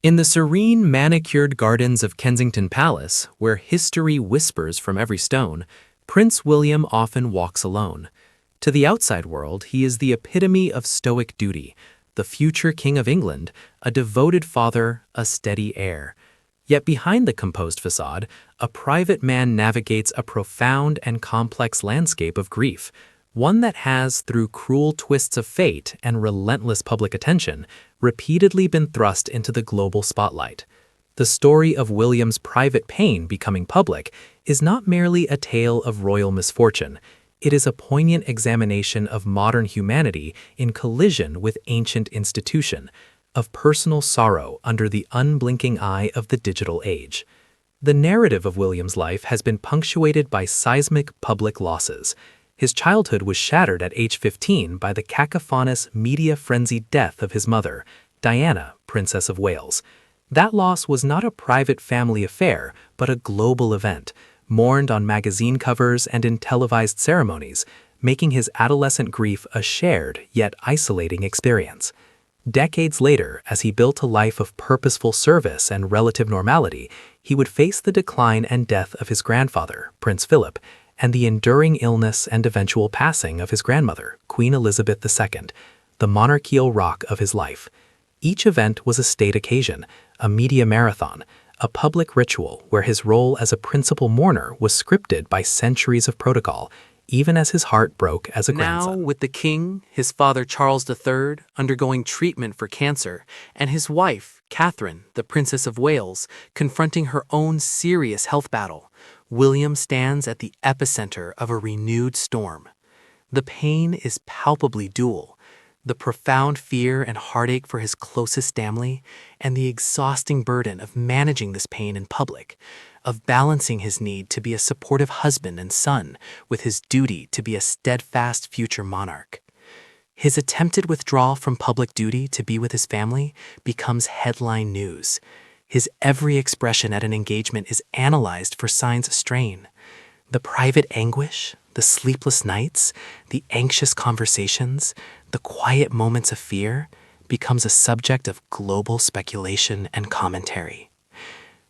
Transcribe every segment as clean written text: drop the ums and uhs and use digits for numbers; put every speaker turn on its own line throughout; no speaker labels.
In the serene, manicured gardens of Kensington Palace, where history whispers from every stone, Prince William often walks alone. To the outside world, he is the epitome of stoic duty, the future King of England, a devoted father, a steady heir. Yet behind the composed facade, a private man navigates a profound and complex landscape of grief, one that has, through cruel twists of fate and relentless public attention, repeatedly been thrust into the global spotlight. The story of William's private pain becoming public is not merely a tale of royal misfortune. It is a poignant examination of modern humanity in collision with ancient institution, of personal sorrow under the unblinking eye of the digital age. The narrative of William's life has been punctuated by seismic public losses. His childhood was shattered at age 15 by the cacophonous, media-frenzied death of his mother, Diana, Princess of Wales. That loss was not a private family affair, but a global event, mourned on magazine covers and in televised ceremonies, making his adolescent grief a shared yet isolating experience. Decades later, as he built a life of purposeful service and relative normality, he would face the decline and death of his grandfather, Prince Philip, and the enduring illness and eventual passing of his grandmother, Queen Elizabeth II, the monarchical rock of his life. Each event was a state occasion, a media marathon, a public ritual where his role as a principal mourner was scripted by centuries of protocol, even as his heart broke as a grandson.
Now, with the king, his father Charles III, undergoing treatment for cancer, and his wife, Catherine, the Princess of Wales, confronting her own serious health battle, William stands at the epicenter of a renewed storm. The pain is palpably dual: the profound fear and heartache for his closest family, and the exhausting burden of managing this pain in public, of balancing his need to be a supportive husband and son with his duty to be a steadfast future monarch. His attempted withdrawal from public duty to be with his family becomes headline news. His every expression at an engagement is analyzed for signs of strain. The private anguish, the sleepless nights, the anxious conversations, the quiet moments of fear becomes a subject of global speculation and commentary.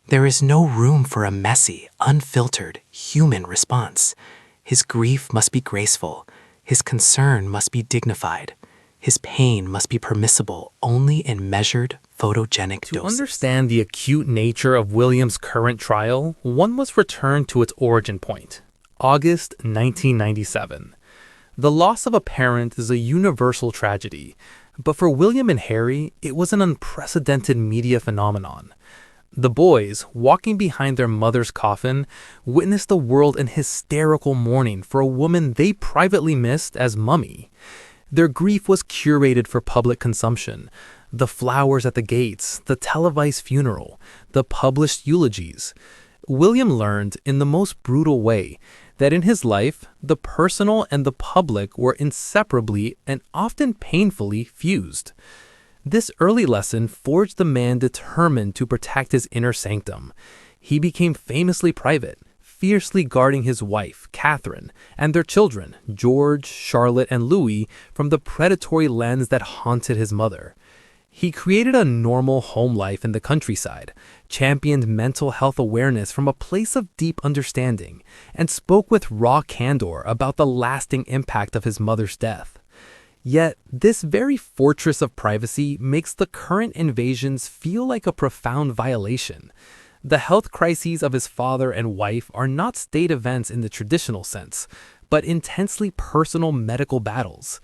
There is no room for a messy, unfiltered, human response. His grief must be graceful. His concern must be dignified. His pain must be permissible only in measured, photogenic doses.
To understand the acute nature of William's current trial, one must return to its origin point: August 1997. The loss of a parent is a universal tragedy, but for William and Harry, it was an unprecedented media phenomenon. The boys, walking behind their mother's coffin, witnessed the world in hysterical mourning for a woman they privately missed as Mummy. Their grief was curated for public consumption: the flowers at the gates, the televised funeral, the published eulogies. William learned, in the most brutal way, that in his life, the personal and the public were inseparably and often painfully fused. This early lesson forged the man determined to protect his inner sanctum. He became famously private, fiercely guarding his wife, Catherine, and their children, George, Charlotte, and Louis, from the predatory lens that haunted his mother. He created a normal home life in the countryside, championed mental health awareness from a place of deep understanding, and spoke with raw candor about the lasting impact of his mother's death. Yet, this very fortress of privacy makes the current invasions feel like a profound violation. The health crises of his father and wife are not state events in the traditional sense, but intensely personal medical battles.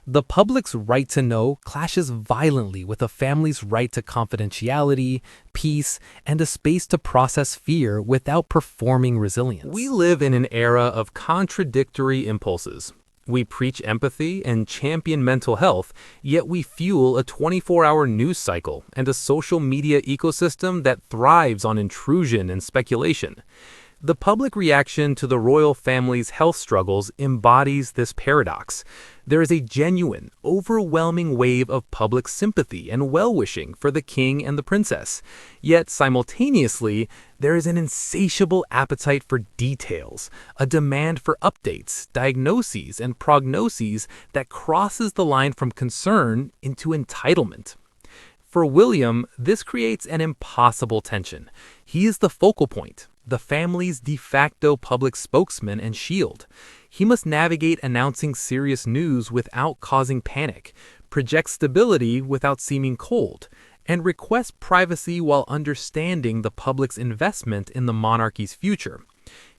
The public's right to know clashes violently with a family's right to confidentiality, peace, and a space to process fear without performing resilience.
We live in an era of contradictory impulses. We preach empathy and champion mental health, yet we fuel a 24-hour news cycle and a social media ecosystem that thrives on intrusion and speculation. The public reaction to the royal family's health struggles embodies this paradox. There is a genuine, overwhelming wave of public sympathy and well-wishing for the king and the princess. Yet, simultaneously, there is an insatiable appetite for details, a demand for updates, diagnoses, and prognoses that crosses the line from concern into entitlement.
For William, this creates an impossible tension. He is the focal point, the family's de facto public spokesman and shield. He must navigate announcing serious news without causing panic, project stability without seeming cold, and request privacy while understanding the public's investment in the monarchy's future.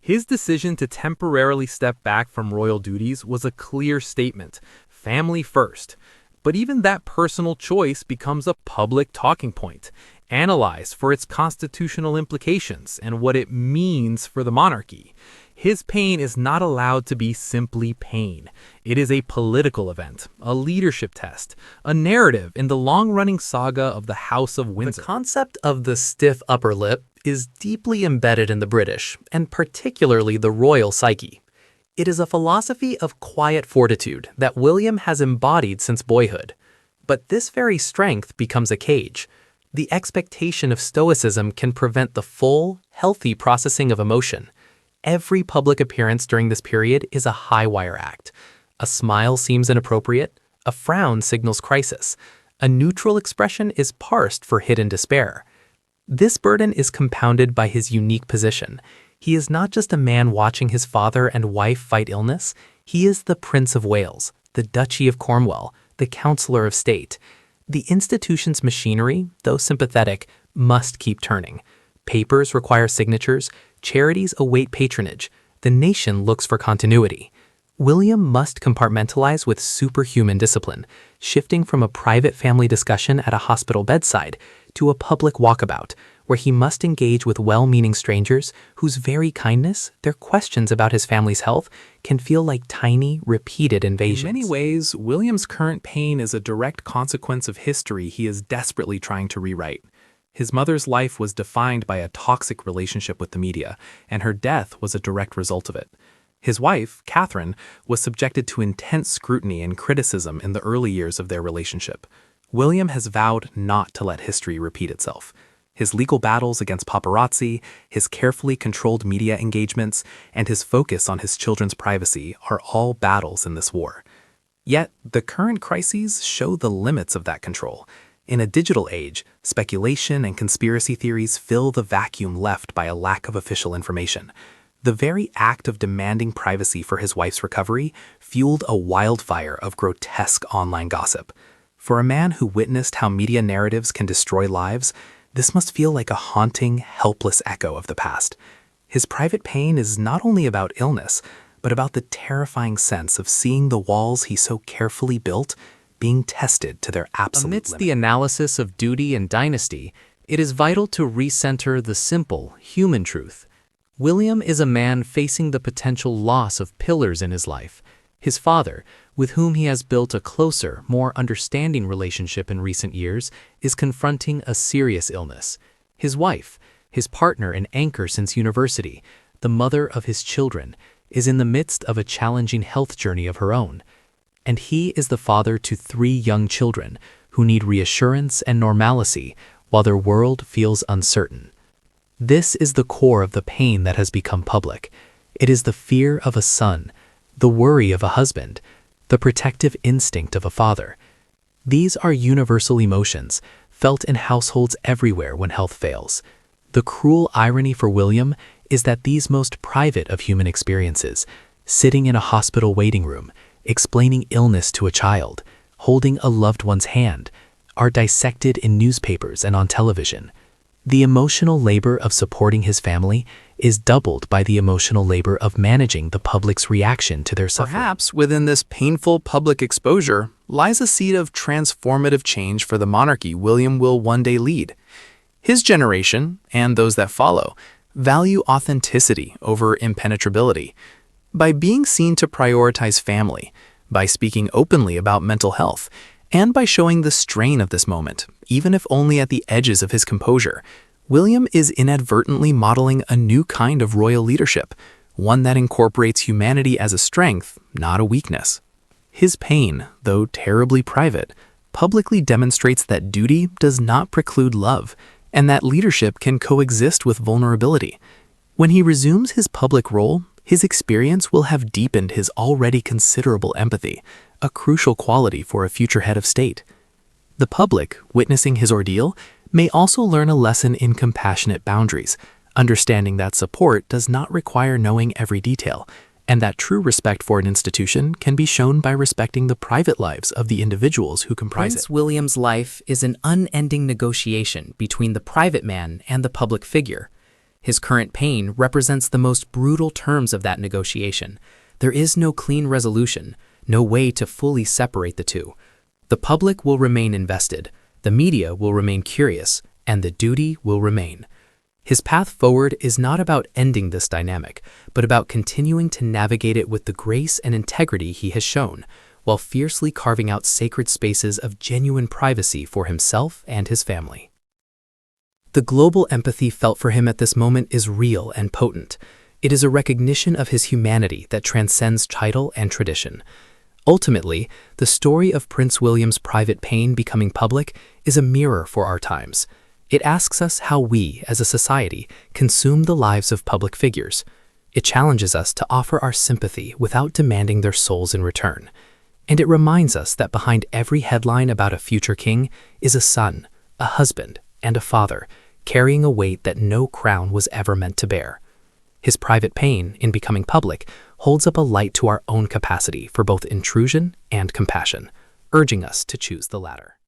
His decision to temporarily step back from royal duties was a clear statement: family first. But even that personal choice becomes a public talking point, analyzed for its constitutional implications and what it means for the monarchy. His pain is not allowed to be simply pain. It is a political event, a leadership test, a narrative in the long-running saga of the House of Windsor.
The concept of the stiff upper lip is deeply embedded in the British, and particularly the royal psyche. It is a philosophy of quiet fortitude that William has embodied since boyhood. But this very strength becomes a cage. The expectation of stoicism can prevent the full, healthy processing of emotion. Every public appearance during this period is a high-wire act. A smile seems inappropriate, a frown signals crisis, a neutral expression is parsed for hidden despair. This burden is compounded by his unique position. He is not just a man watching his father and wife fight illness, he is the Prince of Wales, the Duchy of Cornwall, the Counselor of State. The institution's machinery, though sympathetic, must keep turning. Papers require signatures, charities await patronage, the nation looks for continuity. William must compartmentalize with superhuman discipline, shifting from a private family discussion at a hospital bedside to a public walkabout, where he must engage with well-meaning strangers whose very kindness, their questions about his family's health, can feel like tiny, repeated invasions.
In many ways, William's current pain is a direct consequence of history he is desperately trying to rewrite. His mother's life was defined by a toxic relationship with the media, and her death was a direct result of it. His wife, Catherine, was subjected to intense scrutiny and criticism in the early years of their relationship. William has vowed not to let history repeat itself. His legal battles against paparazzi, his carefully controlled media engagements, and his focus on his children's privacy are all battles in this war. Yet, the current crises show the limits of that control. In a digital age, speculation and conspiracy theories fill the vacuum left by a lack of official information. The very act of demanding privacy for his wife's recovery fueled a wildfire of grotesque online gossip. For a man who witnessed how media narratives can destroy lives, this must feel like a haunting, helpless echo of the past. His private pain is not only about illness, but about the terrifying sense of seeing the walls he so carefully built being tested to their absolute limit.
Amidst the analysis of duty and dynasty, it is vital to recenter the simple, human truth. William is a man facing the potential loss of pillars in his life. His father, with whom he has built a closer, more understanding relationship in recent years, is confronting a serious illness. His wife, his partner and anchor since university, the mother of his children, is in the midst of a challenging health journey of her own. And he is the father to 3 young children who need reassurance and normalcy while their world feels uncertain. This is the core of the pain that has become public. It is the fear of a son, the worry of a husband, the protective instinct of a father. These are universal emotions, felt in households everywhere when health fails. The cruel irony for William is that these most private of human experiences, sitting in a hospital waiting room, explaining illness to a child, holding a loved one's hand, are dissected in newspapers and on television. The emotional labor of supporting his family is doubled by the emotional labor of managing the public's reaction to their suffering.
Perhaps within this painful public exposure lies a seed of transformative change for the monarchy William will one day lead. His generation, and those that follow, value authenticity over impenetrability. By being seen to prioritize family, by speaking openly about mental health, and by showing the strain of this moment, even if only at the edges of his composure, William is inadvertently modeling a new kind of royal leadership, one that incorporates humanity as a strength, not a weakness. His pain, though terribly private, publicly demonstrates that duty does not preclude love, and that leadership can coexist with vulnerability. When he resumes his public role, his experience will have deepened his already considerable empathy, a crucial quality for a future head of state. The public, witnessing his ordeal, may also learn a lesson in compassionate boundaries, understanding that support does not require knowing every detail, and that true respect for an institution can be shown by respecting the private lives of the individuals who comprise
Prince
it.
William's life is an unending negotiation between the private man and the public figure. His current pain represents the most brutal terms of that negotiation. There is no clean resolution, no way to fully separate the two. The public will remain invested, the media will remain curious, and the duty will remain. His path forward is not about ending this dynamic, but about continuing to navigate it with the grace and integrity he has shown, while fiercely carving out sacred spaces of genuine privacy for himself and his family. The global empathy felt for him at this moment is real and potent. It is a recognition of his humanity that transcends title and tradition. Ultimately, the story of Prince William's private pain becoming public is a mirror for our times. It asks us how we, as a society, consume the lives of public figures. It challenges us to offer our sympathy without demanding their souls in return. And it reminds us that behind every headline about a future king is a son, a husband, and a father, carrying a weight that no crown was ever meant to bear. His private pain, in becoming public, holds up a light to our own capacity for both intrusion and compassion, urging us to choose the latter.